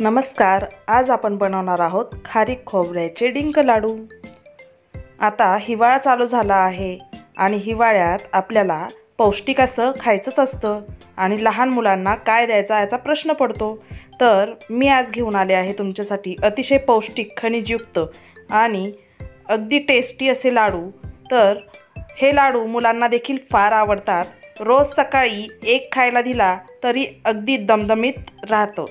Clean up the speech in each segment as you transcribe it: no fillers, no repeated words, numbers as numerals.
नमस्कार. आज आपण बनवणार आहोत खारीक खोबऱ्याचे डिंक लाडू. आता हिवाळा चालू झाला आहे आणि हिवाळ्यात आपल्याला पौष्टिक असं खायचंच असतं आणि लहान मुलांना काय द्यायचा याचा प्रश्न पडतो. तर मी आज घेऊन आले आहे तुमच्यासाठी अतिशय पौष्टिक, खनिजयुक्त आणि अगदी टेस्टी असे लाडू. तर हे लाडू मुलांना देखील फार आवडतात. रोज सकाळी एक खायला दिला तरी अगदी दमदमीत राहतं.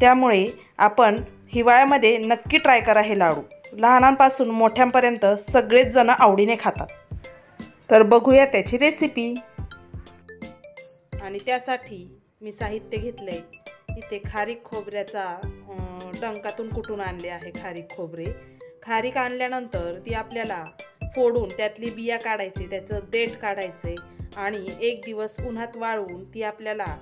त्यामुळे आपण हिवाळ्यामध्ये नक्की ट्राय करा हे लाडू. लहानांपासून मोठ्यांपर्यंत सगळेच जण आवडीने खातात. तर बघूया त्याची रेसिपी. आणि त्यासाठी मी साहित्य घेतले. इथे खारीक खोबऱ्याचा डंकातून कुटून आणले आहे खारीक खोबरे. खारीक आणल्यानंतर ती आपल्याला फोडून त्यातली बिया काढायची, त्याचं देठ काढायचे आणि एक दिवस उन्हात वाळवून ती आपल्याला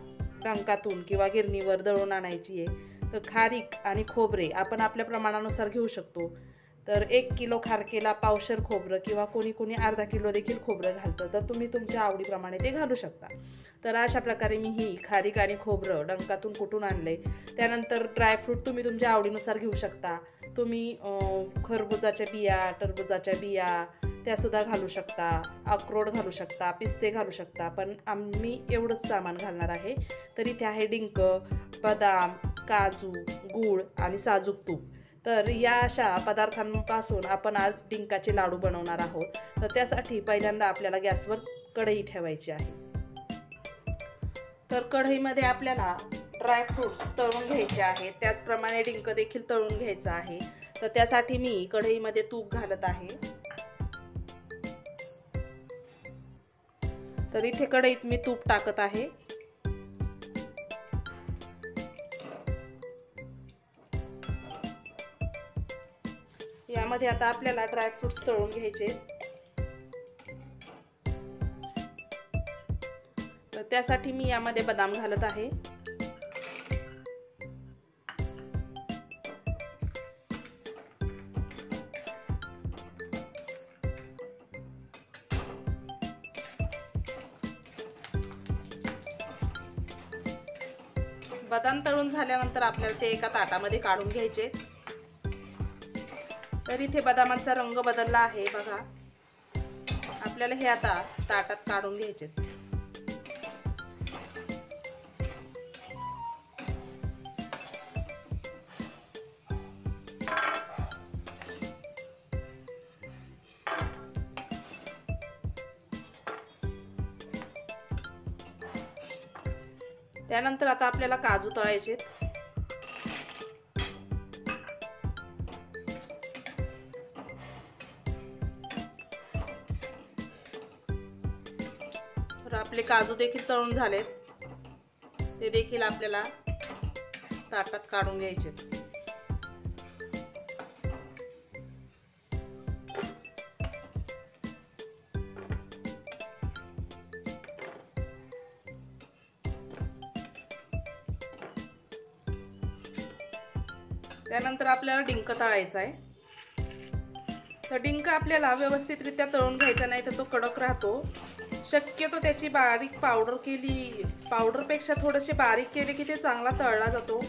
डंकातून किंवा गिरणीवर दळून आणायची आहे. तर खारीक आणि खोबरे आपण आपल्या प्रमाणानुसार घेऊ शकतो. तर 1 किलो खारकेला पावशेर खोबरं किंवा कोणी अर्धा किलो देखील खोबरं घालतं. तर तुम्ही तुमच्या आवडीप्रमाणे ते घालू शकता. तर अशा प्रकारे मी ही खारीक आणि खोबरं डंकातून कुटून आणले. त्यानंतर ड्रायफ्रूट तुम्ही तुमच्या आवडीनुसार घेऊ शकता. तुम्ही खरबुजाच्या बिया, टरबुजाच्या बिया त्यासुद्धा घालू शकता, अक्रोड घालू शकता, पिस्ते घालू शकता. पण आम्ही एवढंच सामान घालणार आहे. तर इथे आहे डिंक, बदाम, काजू, गूळ आणि साजूक तूप. तर या अशा पदार्थांपासून आपण आज डिंकाचे लाडू बनवणार आहोत. तर त्यासाठी पहिल्यांदा आपल्याला गॅसवर कढई ठेवायची आहे. तर कढईमध्ये आपल्याला ड्रायफ्रूट्स तळून घ्यायचे आहेत. त्याचप्रमाणे डिंक देखील तळून घ्यायचं आहे. तर त्यासाठी मी कढईमध्ये तूप घालत आहे. तर इथे कढईत मी तूप टाकत आहे. यामध्ये आता आपल्याला ड्रायफ्रूट्स तळून घ्यायचे. तर त्यासाठी मी यामध्ये बदाम घालत आहे. बदाम तळून झाल्यानंतर आपल्याला ते एका ताटामध्ये काढून घ्यायचे. तर इथे बदामाचा रंग बदलला आहे बघा. आपल्याला हे आता ताटात काढून घ्यायचे. त्यानंतर आता आपल्याला काजू तळायचे. तर आपले काजू देखील तळून झालेत. ते देखील आपल्याला ताटात काढून घ्यायचे. त्यानंतर आपल्याला डिंक तळायचा आहे. तर डिंक आपल्याला व्यवस्थितरित्या तळून घ्यायचा, नाही तर तो कडक राहतो. शक्यतो त्याची बारीक पावडरपेक्षा थोडेसे बारीक केले की ते चांगला तळला जातो.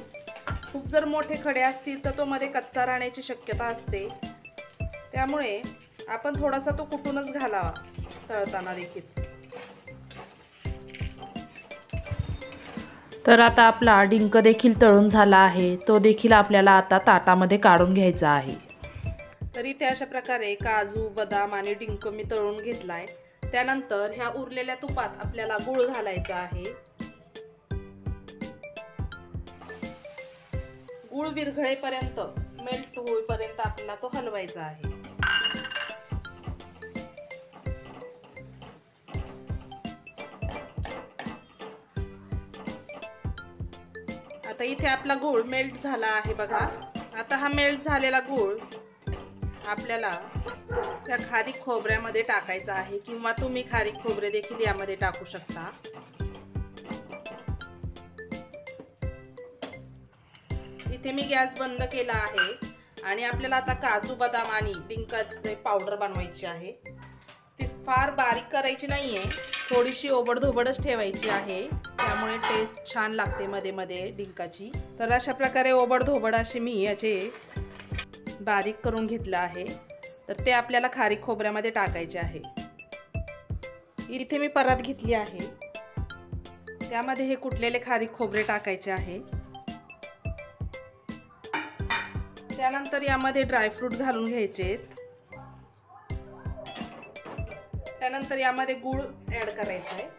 खूप जर मोठे खडे असतील तर तो मध्ये कच्चा राहण्याची शक्यता असते. त्यामुळे आपण थोडासा तो कुटूनच घालावा तळताना देखील. तर आता आपला डिंक देखील तळून झाला आहे. तो देखील आपल्याला आता ताटामध्ये काढून घ्यायचा आहे. तर इथे अशा प्रकारे काजू, बदाम आणि डिंक मी तळून घेतलाय. त्यानंतर ह्या उरलेल्या तुपात आपल्याला गूळ घालायचा आहे. गूळ विरघळेपर्यंत, मेल्ट होईपर्यंत आपल्याला तो हलवायचा आहे. आता इथे आपला गूळ मेल्ट झाला आहे बघा. आता हा मेल्ट झालेला गूळ आपल्याला त्या खारीक खोबऱ्यामध्ये टाकायचा आहे किंवा तुम्ही खारीक खोबरे देखील यामध्ये टाकू शकता. इथे मी गॅस बंद केला आहे आणि आपल्याला आता काजू, बदाम आणि डिंकाची पावडर बनवायची आहे. ती फार बारीक करायची नाहीये, थोडीशी ओबडधोबडच ठेवायची आहे. त्यामुळे टेस्ट छान लागते मध्ये मध्ये डिंकाची। तर अशा प्रकारे ओबडधोबड असे मी याचे बारीक करून घेतलं आहे। तर ते आपल्याला खारीक खोबऱ्यामध्ये टाकायचे आहे। इथे मी परात घेतली आहे, त्यामध्ये हे कुटलेले खारीक खोबरे टाकायचे आहे। त्यानंतर यामध्ये ड्रायफ्रूट घालून घ्यायचे। त्यानंतर यामध्ये गूळ ॲड करायचा आहे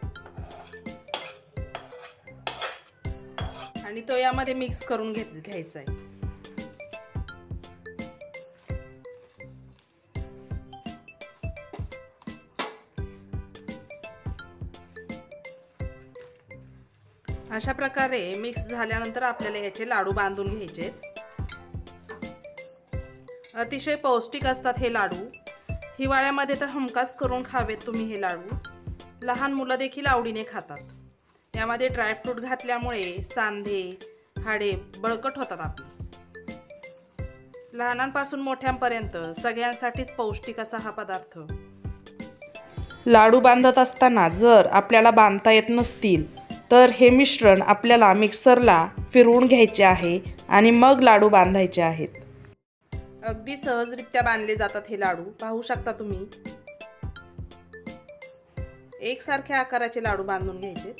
आणि तो यामध्ये मिक्स करून घ्यायचा आहे। अशा प्रकारे मिक्स झाल्यानंतर आपल्याला याचे लाडू बांधून घ्यायचे। अतिशय पौष्टिक असतात हे लाडू। हिवाळ्यामध्ये तर हमखास करून खावेत तुम्ही हे लाडू। लहान मुलं देखील आवडीने खातात। यामध्ये ड्रायफ्रूट घातल्यामुळे सांधे हाडे बळकट होतात आपली। लहानांपासून मोठ्यांपर्यंत सगळ्यांसाठीच पौष्टिक असा हा पदार्थ। लाडू बांधत असताना जर आपल्याला बांधता येत नसतील तर हे मिश्रण आपल्याला मिक्सरला फिरवून घ्यायचे आहे आणि मग लाडू बांधायचे आहेत। अगदी सहजरित्या बांधले जातात हे लाडू। पाहू शकता तुम्ही, एकसारख्या आकाराचे लाडू बांधून घ्यायचे।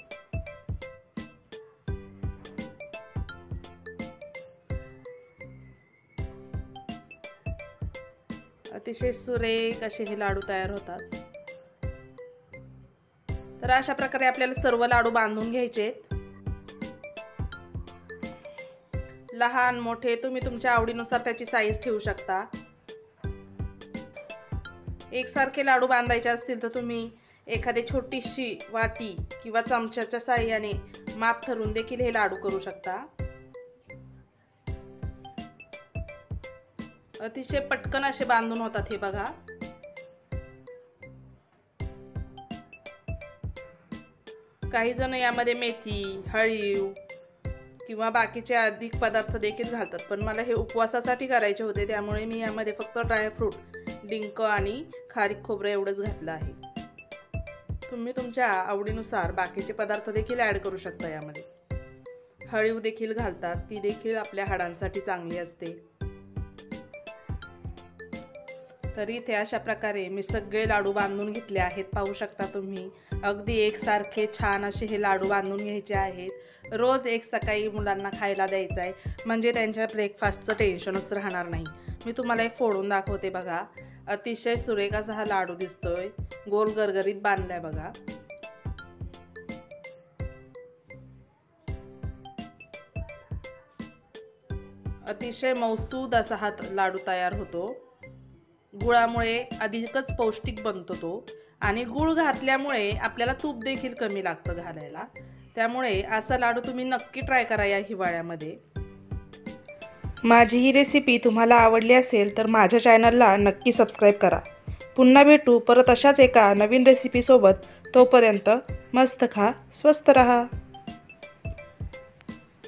अतिशय सुरेख असे हे लाडू तयार होतात। तर अशा प्रकारे आपल्याला सर्व लाडू बांधून घ्यायचे। लहान मोठे तुम्ही तुमच्या आवडीनुसार त्याची साईज ठेवू शकता। एकसारखे लाडू बांधायचे असतील तर तुम्ही एखादी छोटीशी वाटी किंवा चमच्याच्या साहाय्याने माप ठरवून देखील हे लाडू करू शकता। अतिशय पटकन असे बांधून होतात हे बघा। काही जण यामध्ये मेथी, हळीव किंवा बाकीचे अधिक पदार्थ देखील घालतात, पण मला हे उपवासासाठी करायचे होते त्यामुळे मी यामध्ये फक्त ड्रायफ्रूट, डिंक आणि खारीक खोबरं एवढंच घातलं आहे। तुम्ही तुमच्या आवडीनुसार बाकीचे पदार्थ देखील ॲड करू शकता। यामध्ये हळीव देखील घालतात, ती देखील आपल्या हाडांसाठी चांगली असते। तरी इथे अशा प्रकारे मी सगळे लाडू बांधून घेतले आहेत। पाहू शकता तुम्ही, अगदी एकसारखे छान असे हे लाडू बांधून घ्यायचे आहेत। रोज एक सकाळी मुलांना खायला द्यायचं आहे, म्हणजे त्यांच्या ब्रेकफास्टचं टेन्शनच राहणार नाही। मी तुम्हाला एक फोडून दाखवते बघा। अतिशय सुरेख असा हा लाडू दिसतोय, गोल गरगरीत बांधलाय बघा। अतिशय मौसूद असा हा लाडू तयार होतो। गुळामुळे अधिकच पौष्टिक बनतो तो, आणि गूळ घातल्यामुळे आपल्याला तूप देखील कमी लागतं घालायला। त्यामुळे असा लाडू तुम्ही नक्की ट्राय करा या हिवाळ्यामध्ये। माझी ही रेसिपी तुम्हाला आवडली असेल तर माझ्या चॅनलला नक्की सबस्क्राईब करा। पुन्हा भेटू परत अशाच एका नवीन रेसिपीसोबत। तोपर्यंत मस्त खा, स्वस्त रहा।